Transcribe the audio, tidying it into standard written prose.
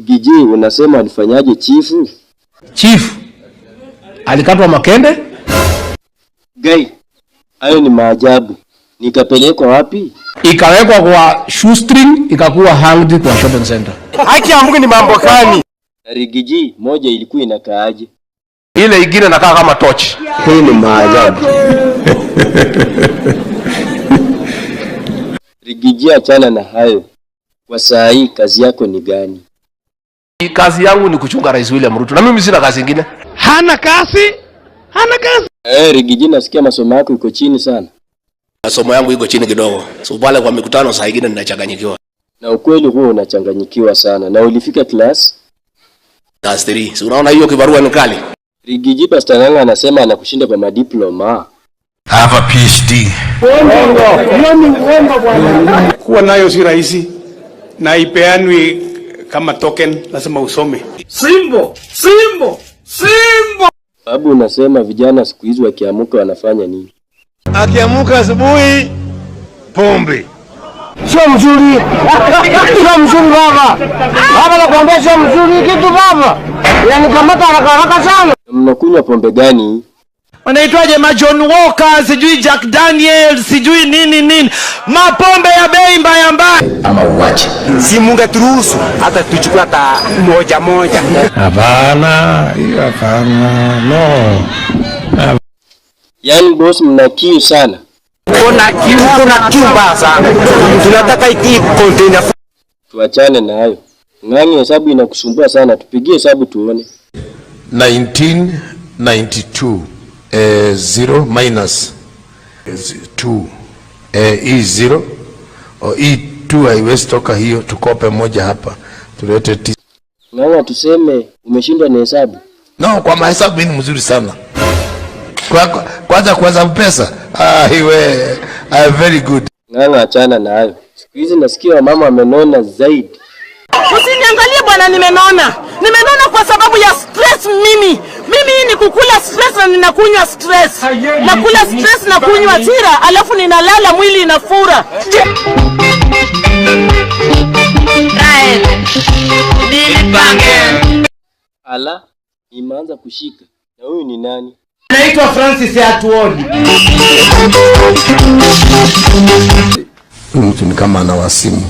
Rigiji, unasema alifanyaje chifu? Chief alikatwa makende? Gai, hayo ni maajabu. Nikapelekwa wapi? Ikawekwa kwa shoestring, ikakuwa hanged kwa shopping center. Haki ya Mungu ni mambo gani? Rigiji, moja ilikuwa inakaaje? Ile ingine inakaa kama torch. Hii ni maajabu. Rigiji, achana na hayo. Kwa saa hii kazi yako ni gani? Kazi yangu ni kuchunga Rais William Ruto. Na mimi sina kazi nyingine. Hana kazi? Hana kazi? Rigiji, nasikia masomo yako iko chini sana. Masomo yangu iko chini kidogo. So pale kwa mikutano saa nyingine ninachanganyikiwa. Na ukweli huo unachanganyikiwa sana. Na ulifika class 3. So unaona hiyo kibarua ni kali. Rigiji, Pastor Ng'ang'a anasema anakushinda kwa madiploma. I have a PhD. Kuwa nayo si rahisi. Na ipeanwi kama token, lazima usome. Simbo! Babu, unasema vijana siku hizi wakiamuka wanafanya nini? Akiamuka asubuhi, pombe. Sio mzuri. Sio mzuri baba. Baba nakwambia sio mzuri kitu baba. Yaani kamata haraka sana. Mnakunywa pombe gani? Wanaitwaje John Walker, sijui Jack Daniels, sijui nini. Mapombe ya bei mbaya. Ama uache. Si mungeturuhusu hata tuchukue hata moja. Hapana, hiyo hapana. No. Yaani boss, mna kiu sana. Kuna kiu sana. Tunataka iki container. Tuachane na hayo. Ng'ang'i, hesabu inakusumbua sana. Tupigie hesabu tuone. 1992 0 minus 2 hii 0 hii 2 haiwezi toka hiyo, tukope moja hapa tulete 9. Ng'ang'i, tuseme umeshindwa na hesabu. No, kwa mahesabu ni mzuri sana. Kwanza pesa. Hiwe very good. Ng'ang'i, achana na hayo. Siku hizi nasikia mama amenona zaidi. Usiniangalie bwana, nimenona kwa sababu ya stress. Mimi ni kukula stress na ninakunywa stress. Nakula stress na kunywa tira, alafu ninalala mwili inafura. Ala, imeanza kushika. Na huyu ni nani? Naitwa Francis Atuoni. Mtu ni kama ana wasimu.